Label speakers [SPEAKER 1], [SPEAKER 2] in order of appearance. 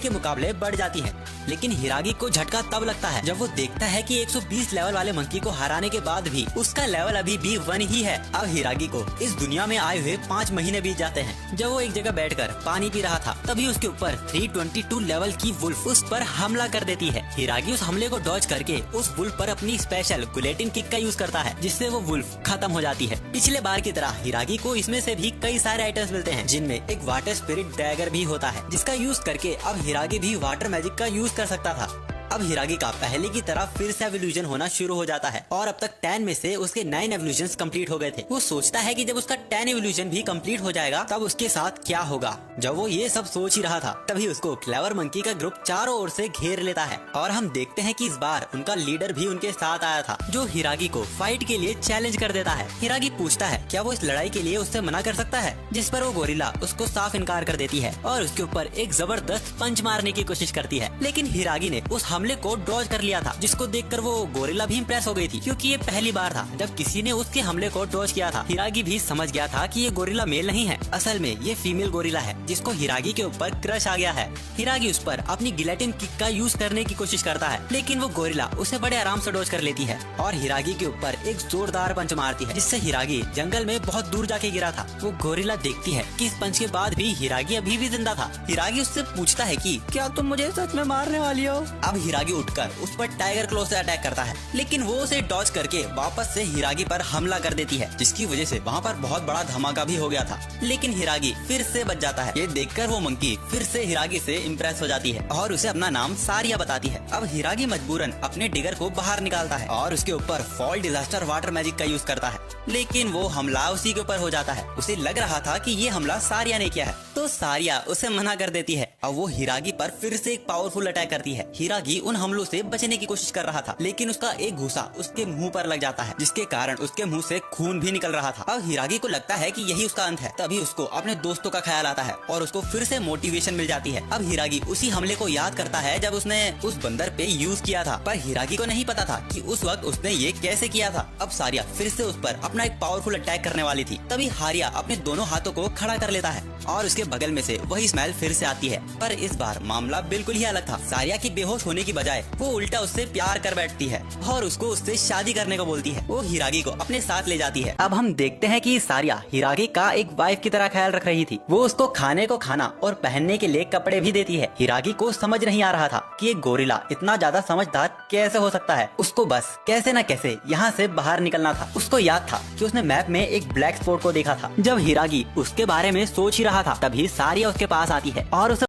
[SPEAKER 1] के मुकाबले बढ़ जाती है। लेकिन हिरागी को झटका तब लगता है जब वो देखता है कि 120 लेवल वाले मंकी को हराने के बाद भी उसका लेवल अभी भी 1 ही है। अब हिरागी को इस दुनिया में आए हुए 5 महीने बीत जाते हैं। जब वो एक जगह बैठकर पानी पी रहा था तभी उसके ऊपर 322 लेवल की वुल्फ उस पर हमला कर देती है। हिरागी उस हमले को डॉज करके उस वुल्फ पर अपनी स्पेशल गुलेटिन किक का यूज करता है, जिससे वो वुल्फ खत्म हो जाती है। पिछले बार की तरह हिरागी को इसमें से भी कई सारे आइटम्स मिलते हैं, जिनमें एक वाटर स्पिरिट डैगर भी होता है, जिसका यूज करके अब हिरागी भी वाटर मैजिक का यूज कर सकता था। अब हिरागी का पहले की तरह फिर से एवोल्यूशन होना शुरू हो जाता है और अब तक 10 में से उसके 9 एवोल्यूशंस कंप्लीट हो गए थे। वो सोचता है कि जब उसका 10 एवोल्यूशन भी कंप्लीट हो जाएगा तब उसके साथ क्या होगा। जब वो ये सब सोच ही रहा था तभी उसको क्लेवर मंकी का ग्रुप चारों ओर से घेर लेता है और हम देखते हैं कि इस बार उनका लीडर भी उनके साथ आया था, जो हिरागी को फाइट के लिए चैलेंज कर देता है। हिरागी पूछता है क्या वो इस लड़ाई के लिए उससे मना कर सकता है, जिस पर वो गोरिल्ला उसको साफ इनकार कर देती है और उसके ऊपर एक जबरदस्त पंच मारने की कोशिश करती है। लेकिन हिरागी ने उस हमले को डॉज कर लिया था, जिसको देखकर वो गोरिल्ला भी इम्प्रेस हो गई थी, क्योंकि ये पहली बार था जब किसी ने उसके हमले को डॉज किया था। हिरागी भी समझ गया था कि ये गोरिल्ला मेल नहीं है, असल में ये फीमेल गोरिल्ला है, जिसको हिरागी के ऊपर क्रश आ गया है। हिरागी उस पर अपनी गिलेटिन किक का यूज करने की कोशिश करता है, लेकिन वो गोरिल्ला उसे बड़े आराम से डॉज कर लेती है और हिरागी के ऊपर एक जोरदार पंच मारती है, जिससे हिरागी जंगल में बहुत दूर जाके गिरा था। वो गोरिल्ला देखती है कि इस पंच के बाद भी हिरागी अभी भी जिंदा था। हिरागी उससे पूछता है कि क्या तुम मुझे सच में मारने वाली हो। अब हिरागी उठकर उस पर टाइगर क्लो से अटैक करता है, लेकिन वो उसे डॉज करके वापस से हिरागी पर हमला कर देती है, जिसकी वजह से वहाँ पर बहुत बड़ा धमाका भी हो गया था। लेकिन हिरागी फिर से बच जाता है। ये देखकर वो मंकी फिर से हिरागी से इम्प्रेस हो जाती है और उसे अपना नाम सारिया बताती है। अब हिरागी मजबूरन अपने डिगर को बाहर निकालता है और उसके ऊपर फॉल डिजास्टर वाटर मैजिक का यूज करता है, लेकिन वो हमला उसी के ऊपर हो जाता है। उसे लग रहा था कि ये हमला सारिया ने किया है, तो सारिया उसे मना कर देती है। अब वो हिरागी पर फिर से एक पावरफुल अटैक करती है। हिरागी उन हमलों से बचने की कोशिश कर रहा था, लेकिन उसका एक घूसा उसके मुंह पर लग जाता है, जिसके कारण उसके मुंह से खून भी निकल रहा था। अब हिरागी को लगता है कि यही उसका अंत है। तभी उसको अपने दोस्तों का ख्याल आता है और उसको फिर से मोटिवेशन मिल जाती है। अब हिरागी उसी हमले को याद करता है जब उसने उस बंदर पे यूज किया था, पर हिरागी को नहीं पता था कि उस वक्त उसने ये कैसे किया था। अब सारिया फिर से उस पर अपना एक पावरफुल अटैक करने वाली थी, तभी हारिया अपने दोनों हाथों को खड़ा कर लेता है और उसके बगल में से वही स्मेल फिर से आती है। पर इस बार मामला बिल्कुल ही अलग था। सारिया की बेहोश होने की बजाय वो उल्टा उससे प्यार कर बैठती है और उसको उससे शादी करने को बोलती है। वो हिरागी को अपने साथ ले जाती है। अब हम देखते हैं कि सारिया हिरागी का एक वाइफ की तरह ख्याल रख रही थी। वो उसको खाने को खाना और पहनने के लिए कपड़े भी देती है। हिरागी को समझ नहीं आ रहा था कि ये गोरिल्ला इतना ज्यादा समझदार कैसे हो सकता है। उसको बस कैसे न कैसे यहाँ से बाहर निकलना था। उसको याद था कि उसने मैप में एक ब्लैक स्पॉट को देखा था। जब हिरागी उसके बारे में सोच ही रहा था तभी सारिया उसके पास आती है और उसे